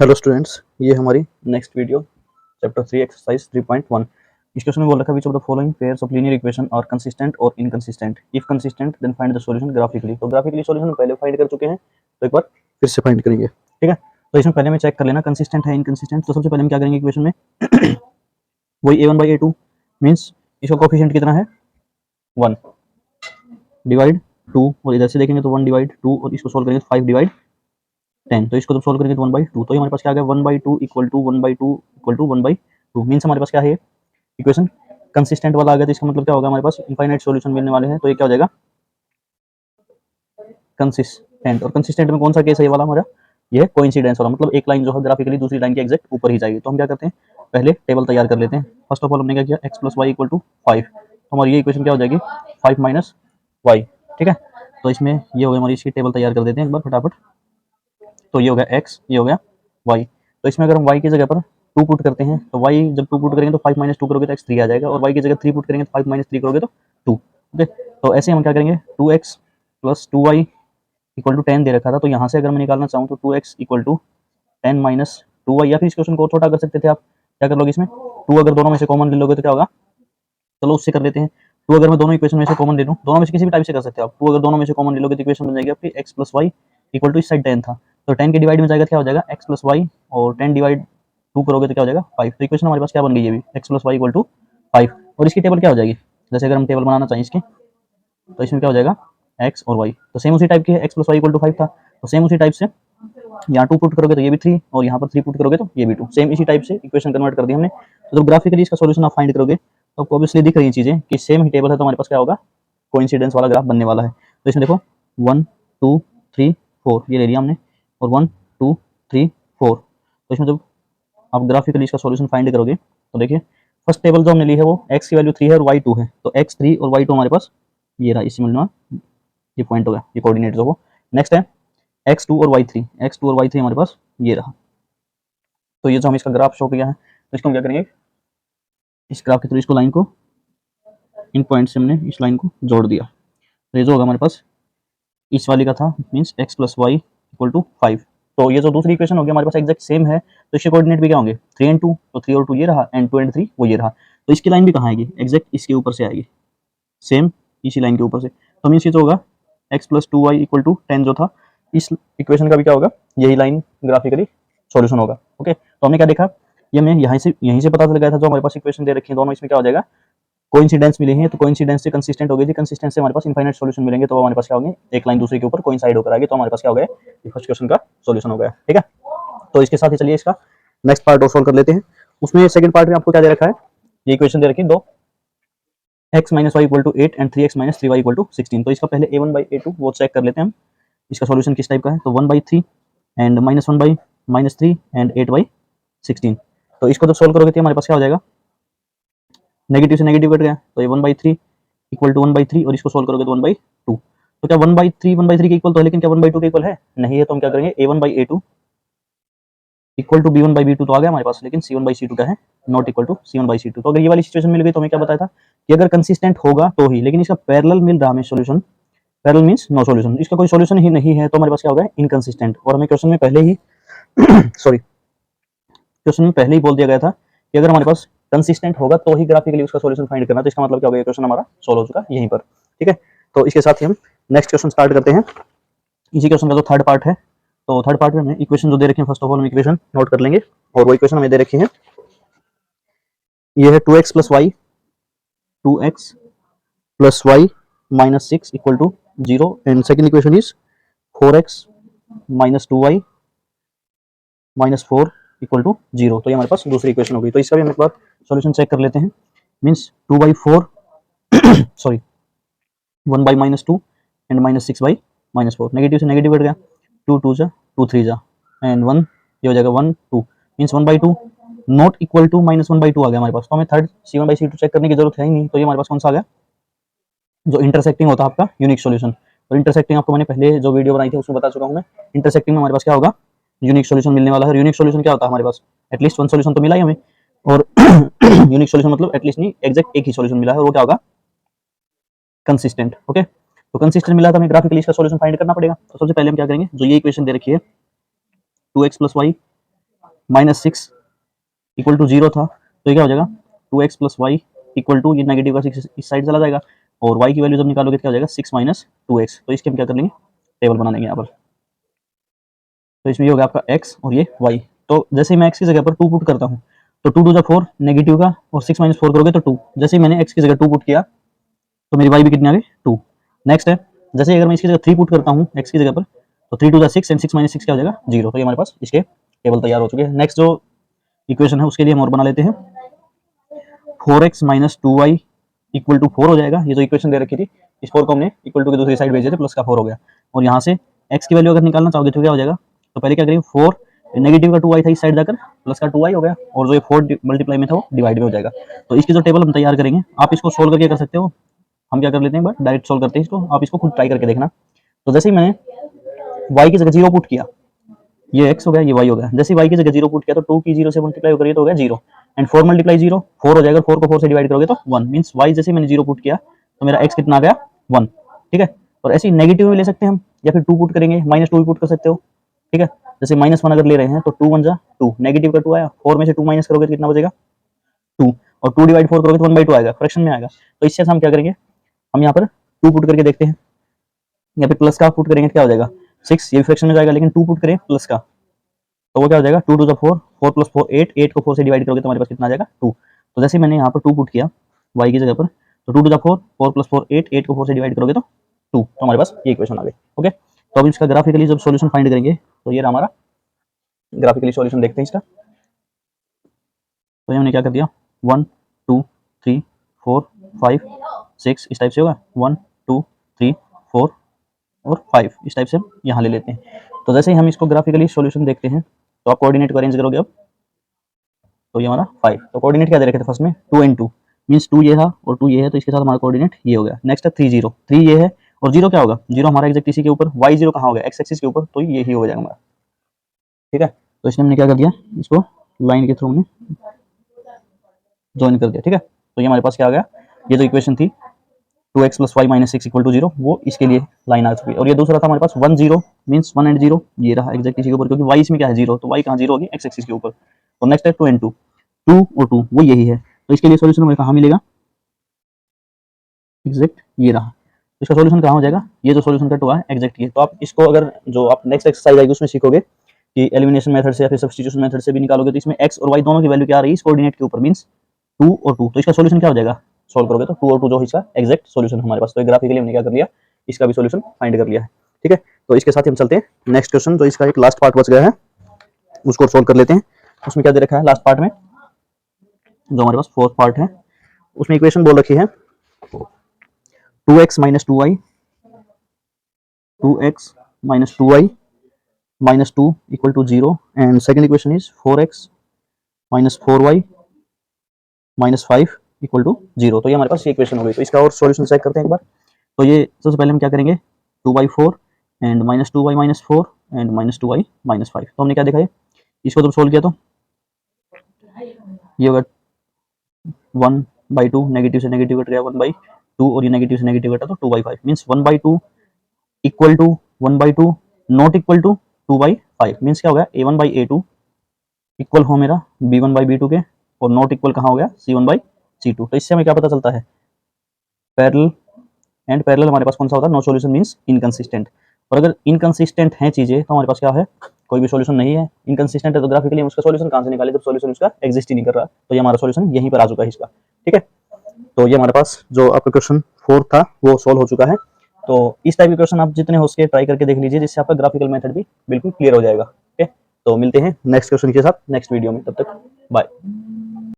Hello students, ये हमारी next video chapter 3 exercise 3.1। इस क्वेश्चन में बोल रखा है which of the following pairs of linear equation are consistent और inconsistent. If consistent then find the solution graphically. तो ग्राफिकली सॉल्यूशन पहले फाइंड कर चुके हैं, तो एक बार फिर से फाइंड करेंगे। ठीक है, तो इसमें पहले में चेक कर लेना कंसिस्टेंट है इनकंसिस्टेंट। तो सबसे पहले हम क्या करेंगे इक्वेशन में वही a1/a2 मीन्स इसका कोफिशिएंट कितना है 1 डिवाइड 2, और इधर से देखेंगे तो 1 डिवाइड 2, और इसको सोल्व करेंगे तो 5 डिवाइड 10। तो इसको जब सोल्व करेंगे तो 1/2, तो ये हमारे पास क्या आ गया 1/2 equal to 1/2 equal to 1/2 means हमारे पास क्या है इक्वेशन कंसिस्टेंट वाला आ गया। तो इसका मतलब क्या होगा हमारे पास इनफाइनाइट सॉल्यूशन मिलने वाले हैं। तो ये क्या हो जाएगा कंसिस्टेंट। और कंसिस्टेंट में कौन सा केस है ये वाला हमारा, ये कोइंसिडेंस वाला, मतलब एक लाइन जो है ग्राफिकली दूसरी लाइन के एग्जैक्ट ऊपर ही जाएगी। तो हम क्या करते हैं पहले टेबल तैयार कर लेते हैं। फर्स्ट ऑफ ऑल हमने क्या किया x + y इक्वल टू 5, तो हमारी ये इक्वेशन क्या हो जाएगी 5 माइनस वाई। ठीक है, तो इसमें ये हो गया हमारी, इसकी टेबल तैयार कर देते हैं एक बार फटाफट। तो ये हो गया x, ये हो गया y। तो इसमें अगर हम y की जगह पर 2 पुट करते हैं तो y जब 2 पुट करेंगे तो 5 माइनस 2 करोगे तो x 3 आ जाएगा, और y की जगह 3 पुट करेंगे तो 5 माइनस 3 करोगे तो 2। ओके, तो ऐसे हम क्या करेंगे 2x plus 2y equal to 10 दे रखा था, तो यहाँ से अगर मैं निकालना चाहूँ तो 2x equal to 10 minus 2y, या फिर इस क्वेश्चन को छोटा कर सकते थे आप। क्या कर लोगे इसमें 2 अगर दोनों में से कॉमन ले लोगे तो क्या होगा, चलो उससे कर लेते हैं। 2 अगर मैं दोनों इक्वेशन में से कॉमन ले लूँ, दोनों में से किसी भी टाइप से कर सकते हो आप। 2 अगर दोनों में से कॉमन ले लोगे तो इक्वेशन बन जाएगी आपकी x plus y equal to इस साइड 10 था, तो 10 के डिवाइड में जाएगा क्या हो जाएगा x प्लस वाई, और 10 डिवाइड 2 करोगे तो क्या हो जाएगा 5। तो इक्वेशन हमारे पास क्या बन गई है अभी x plus y equal to 5। और इसकी टेबल क्या हो जाएगी, जैसे अगर हम टेबल बनाना चाहें इसकी, तो इसमें क्या हो जाएगा x और y, तो सेम उसी टाइप की है, x plus y equal to 5 था, तो सेम उसी टाइप से यहाँ 2 पुट करोगे तो ये भी 3, और यहाँ पर 3 पुट करोगे तो ये भी 2, सेम इसी टाइप से इक्वेशन कन्वर्ट कर दी हमने। तो जब ग्राफिकली इसका सॉल्यूशन आप फाइंड करोगे तो आपको ऑब्वियसली दिख रही है चीजें कि सेम ही टेबल है, तो हमारे पास क्या होगा कोइंसिडेंस वाला ग्राफ बनने वाला है। तो इसमें देखो 1 2 3 4 ये ले लिया हमने, और 1 2 3 4। तो इसमें जब आप ग्राफिकली इसका सॉल्यूशन फाइंड करोगे तो देखिए फर्स्ट टेबल जो हमने ली है वो x की वैल्यू 3 है और y 2 है, तो x 3 और y 2 हमारे पास ये रहा, इससे मिलना ये पॉइंट हो गया, ये कोऑर्डिनेट जो हो। नेक्स्ट है x2 और y3, x2 और y3 हमारे पास ये रहा। तो ये जो हम इसका ग्राफ शो किया है, तो इसको हम क्या करेंगे इस ग्राफ के थ्रू इसको लाइन को इन पॉइंट से हमने इस लाइन को जोड़ दिया। तो ये जो होगा हमारे पास इस वाली का था means x plus y equal to 5। तो ये जो दूसरी इक्वेशन होगी हमारे पास एग्जैक्ट सेम है, तो इसके कोऑर्डिनेट भी क्या होंगे 3 एंड 2, तो 3 और 2 ये रहा, एंड 2 एंड 3 वो ये रहा। तो इसकी लाइन भी कहाँ आएगी एग्जैक्ट इसके ऊपर से आएगी, सेम इसी लाइन के ऊपर से। तो मीन्स ये जो होगा x plus 2y equal to 10 जो था, इस इक्वेशन का भी क्या होगा यही लाइन ग्राफिकली सॉल्यूशन होगा। ओके, तो हमने क्या देखा, ये हमें यहीं से पता चल गया था जो हमारे पास इक्वेशन दे रखी है दोनों, इसमें क्या हो जाएगा कोइंसिडेंस मिले हैं, तो कोइंसिडेंस से कंसिस्टेंट हो गई थी, कंसिस्टेंस से हमारे पास इनफाइनाइट सॉल्यूशन मिलेंगे, तो हमारे पास क्या होंगे एक लाइन दूसरे के ऊपर कोइंसाइड होकर आएगी, तो हमारे पास क्या हो गया ये फर्स्ट क्वेश्चन का सॉल्यूशन हो गया। ठीक है, तो इसके साथ ही चलिए इसका नेक्स्ट पार्ट और सॉल्व कर लेते हैं। उसमें सेकंड पार्ट में आपको क्या दे रखा है, ये इक्वेशन दे रखी है दो x minus y equal to 8 and 3x minus 3y equal to 16। तो इसका पहले a1/a2 वो चेक कर लेते हैं हम, इसका सॉल्यूशन किस टाइप का है। तो 1/3 एंड -1/-3 एंड 8/16। तो इसको जब सोल्व करोगे तो हमारे पास क्या हो जाएगा नेगेटिव से नेगेटिव कट गया, तो ये 1/3 इक्वल टू 1/3, और इसको सोल्व करोगे तो 1/2। तो क्या 1/3 के इक्वल तो है, लेकिन क्या 1/2 के इक्वल है नहीं है, तो हम क्या करेंगे a1/a2 इक्वल टू b1/b2 तो आ गया हमारे पास, लेकिन c1/c2 क्या है नॉट इक्वल टू c1/c2। तो अगर ये वाली सिचुएशन मिल गई तो हमें क्या बताया था कि अगर कंसिस्टेंट होगा तो ही, लेकिन इसका पैरेलल मिल रहा हमें solution, parallel means no solution, इसका कोई सॉल्यूशन ही नहीं है, तो हमारे पास क्या होगा इनकंसिस्टेंट। और हमें क्वेश्चन में पहले ही सॉरी क्वेश्चन में पहले ही बोल दिया गया था कि अगर हमारे पास कंसिस्टेंट होगा तो ही ग्राफिकली उसका सॉल्यूशन फाइंड करना, तो इसका मतलब क्या हो गया क्वेश्चन हमारा सॉल्व हो चुका यहीं पर। ठीक है, तो इसके साथ ही हम नेक्स्ट क्वेश्चन स्टार्ट करते हैं। इसी क्वेश्चन का जो थर्ड पार्ट है, तो थर्ड पार्ट में हमें इक्वेशन जो दे रखे हैं फर्स्ट ऑफ ऑल हम इक्वेशन नोट कर लेंगे, और वो इक्वेशन हमें दे रखी है ये है 2x plus y 2x plus y minus 6 equal to 0, and second equation is 4x minus 2y minus 4 equal to 0। तो ये हमारे पास दूसरी इक्वेशन हो गई। तो इसका भी हम एक बार सॉल्यूशन चेक कर लेते हैं। मीन्स 2/4 सॉरी 1/-2 एंड -6/-4, नेगेटिव से नेगेटिव कट गया, 2 2 जा 2 3 जा एंड 1 ये हो जाएगा 1 2, मीन्स 1/2 नॉट इक्वल टू -1/2 आ गया हमारे पास। तो हमें थर्ड c1/c2 चेक करने की जरूरत है ही नहीं, तो ये हमारे पास कौन सा आ गया जो इंटरसेक्टिंग होता है आपका यूनिक सॉल्यूशन। और इंटरसेक्टिंग आपको मैंने पहले जो वीडियो बनाई थी उसमें बता चुका हूं मैं, इंटरसेक्टिंग में हमारे पास क्या होगा यूनिक सॉल्यूशन मिलने वाला है। यूनिक सॉल्यूशन क्या होता है हमारे पास एटलीस्ट वन सॉल्यूशन तो मिला ही हमें, और यूनिक सॉल्यूशन मतलब एटलीस्ट नहीं एग्जैक्ट एक ही सॉल्यूशन मिला है, और वो क्या होगा कंसिस्टेंट। ओके, तो कंसिस्टेंट मिला तो हमें ग्राफिकली इसका सॉल्यूशन फाइंड करना पड़ेगा। तो सबसे पहले हम क्या करेंगे, जो ये इक्वेशन दे रखी है 2x plus Y -6 equal to 0 था, तो ये क्या हो जाएगा 2x plus y equal to, ये नेगेटिव का 6 इस साइड चला जाएगा, और y की वैल्यू जब निकालोगे तो क्या हो जाएगा 6 माइनस 2x। तो इसके हम क्या कर लेंगे, टेबल बना लेंगे यहाँ पर। तो इसमें ये हो गया आपका x और ये y। तो जैसे ही मैं x की जगह पर 2 पुट करता हूँ तो 2 टू द 4 नेगेटिव का, और 6 माइनस 4 करोगे तो 2। जैसे ही मैंने x की जगह 2 पुट किया तो मेरी y भी कितनी आ गई 2। नेक्स्ट है, जैसे अगर मैं इसकी जगह 3 पुट करता हूँ x की जगह पर, तो 3 टू द 6 एंड 6 माइनस 6 क्या हो जाएगा 0। तो ये हमारे पास इसके टेबल तैयार हो चुके हैं। नेक्स्ट जो इक्वेशन है उसके लिए हम और बना लेते हैं, 4x minus 2y equal to 4 हो जाएगा। ये जो इक्वेशन दे रखी थी, इस 4 को हमने इक्वल टू की दूसरी साइड भेजे थे, प्लस का 4 हो गया। और यहाँ से x की वैल्यू अगर निकालना चाहोगे तो क्या हो जाएगा, तो पहले क्या करेंगे 4 नेगेटिव का 2y था इस साइड जाकर, प्लस का 2y हो गया, और जो ये 4 मल्टीप्लाई में था वो डिवाइड में हो जाएगा। तो इसकी जो टेबल हम तैयार करेंगे, आप इसको सोल्व करके कर सकते हो, हम क्या कर लेते हैं बट डायरेक्ट सोल्व करते हैं इसको, आप इसको खुद ट्राई करके देखना। तो जैसे ही मैंने y की जगह 0 पुट किया, ये x हो गया, ये y हो गया। जैसे y की जगह 0 पुट किया तो 2 की 0 से मल्टीप्लाई करिए तो हो गया 0, एंड 4 मल्टीप्लाई 0 4 हो जाएगा, 4 को 4 से डिवाइड करोगे तो 1, मींस y जैसे मैंने 0 पुट किया तो मेरा x कितना आ गया 1। ठीक है, और ऐसे ही नेगेटिव में ले सकते हैं हम, या फिर 2 पुट करेंगे, -2 भी पुट कर सकते हो। ठीक है, जैसे -1 अगर ले रहे हैं तो 2 1 जा 2, नेगेटिव का 2 आया, 4 में से 2 माइनस करोगे तो कितना बचेगा 2, और 2 डिवाइड 4 करोगे तो 1/2 आएगा, फ्रैक्शन में आएगा। तो इससे हम क्या करेंगे, हम यहाँ पर 2 पुट करके देखते हैं, या फिर प्लस का पुट करेंगे तो क्या हो जाएगा 6, ये फ्रैक्शन में जाएगा, लेकिन 2 पुट करें प्लस का तो वो क्या हो जाएगा 2 टू द 4, 4 प्लस 4 8, 8 को 4 से डिवाइड करोगे तो हमारे पास कितना आ जाएगा 2। तो जैसे मैंने यहाँ पर 2 पुट किया y की जगह पर, तो 2 टू द 4, 4 प्लस 4 8, 8 को 4 से डिवाइड करोगे तो 2, तो हमारे पास ये इक्वेशन आ गई। ओके, तो अब इसका ग्राफिकली जब सॉल्यूशन फाइंड करेंगे तो ये रहा हमारा ग्राफिकली सॉल्यूशन। देखते हैं इसका, तो हमने क्या कर दिया 1 2 3 4 5 6 इस टाइप से होगा, 1 2 3 4 और 5 इस टाइप से हम यहाँ ले लेते हैं। तो जैसे ही हम इसको ग्राफिकली सॉल्यूशन देखते हैं तो आप कोऑर्डिनेट को अरेंज करोगे अब, तो ये हमारा 5, तो कोऑर्डिनेट क्या दे रखे थे फर्स्ट में 2 and 2, मींस 2 ये था और 2 ये है, तो इसके साथ हमारा कोऑर्डिनेट ये हो गया। नेक्स्ट है 3 0, 3 ये है और 0 क्या होगा, 0 हमारा एग्जैक्ट इसी के ऊपर, y 0 कहाँ हो गया x एक्सिस के ऊपर, तो ये ही हो जाएगा हमारा। ठीक है, तो इसमें हमने क्या कर दिया, इसको लाइन के थ्रू हमने ज्वाइन कर दिया। ठीक है, तो ये हमारे पास क्या आ गया, ये जो इक्वेशन थी 2x plus y minus 6 equal to 0, वो इसके लिए लाइन आ चुकी है। और ये दूसरा था हमारे पास 1 0, मींस 1 and 0, ये रहा एग्जैक्ट इसी के ऊपर, क्योंकि y इसमें क्या है 0, तो y कहाँ 0 होगी x एक्सिस के ऊपर। और नेक्स्ट है 2 and 2, 2 और 2 वो यही है, तो इसके लिए सॉल्यूशन हमें कहाँ मिलेगा, एग्जैक्ट ये रहा। तो इसका सॉल्यूशन कहाँ हो जाएगा, ये जो सॉल्यूशन कट हुआ है एग्जैक्ट ये। तो आप इसको अगर जो आप नेक्स्ट एक्सरसाइज आएगी उसमें सीखोगे कि एलिमिनेशन मेथड से या फिर सब्स्टिट्यूशन मेथड से भी निकालोगे, तो इसमें x और y दोनों की वैल्यू क्या आ रही है इस कोऑर्डिनेट के ऊपर, मींस 2 और 2, तो इसका सॉल्यूशन क्या हो जाएगा, सॉल्व करोगे तो 2 और 2 जो इसका एग्जैक्ट सॉल्यूशन हमारे पास। तो ग्राफिकली हमने क्या कर लिया, इसका भी सॉल्यूशन फाइंड कर लिया है। ठीक है, तो इसके साथ हम चलते हैं नेक्स्ट क्वेश्चन, जो इसका एक लास्ट पार्ट बच गया है उसको सॉल्व कर लेते हैं। उसमें क्या दे रखा है लास्ट पार्ट में, जो हमारे पास फोर्थ पार्ट है, उसमें इक्वेशन बोल रखी है 2x minus 2y, 2x minus 2y minus 2 equal to 0, and second equation is 4x minus 4y minus 5 equal to 0। तो ये हमारे पास ये इक्वेशन हो गई। तो इसका और सॉल्यूशन चेक करते हैं एक बार। तो ये सबसे पहले हम क्या करेंगे 2/4 and minus 2y minus 4 and minus 2y minus 5। तो हमने क्या देखा है, इसको जब सोल्व किया तो ये होगा 1/2, नेगेटिव से नेगेटिव कट गया 1/2, और ये नेगेटिव से नेगेटिव कटा तो 2/5, means 1/2 equal to 1/2 not equal to 2/5, means क्या हो गया a1/a2 इक्वल हो मेरा b1/b2 के, और नॉट इक्वल कहाँ हो गया c1/c2। तो इससे हमें क्या पता चलता है, पैरेलल, एंड पैरेलल हमारे पास कौन सा होता है, नो सॉल्यूशन मींस इनकंसिस्टेंट। और अगर इनकंसिस्टेंट है चीजें तो हमारे पास क्या है, कोई भी सॉल्यूशन नहीं है। इनकंसिस्टेंट है तो ग्राफिकली हम उसका सॉल्यूशन कहां से निकाले, जब सॉल्यूशन उसका एग्जिस्ट ही नहीं कर रहा। तो ये हमारा सॉल्यूशन यहीं पर आ चुका है इसका। ठीक है, तो ये हमारे पास जो आपका क्वेश्चन 4 था वो सॉल्व हो चुका है। तो इस टाइप के क्वेश्चन आप जितने हो सके ट्राई करके देख लीजिए, जिससे आपका ग्राफिकल मेथड भी बिल्कुल क्लियर हो जाएगा। ठीक है, तो मिलते हैं नेक्स्ट क्वेश्चन के साथ नेक्स्ट वीडियो में, तब तक बाय।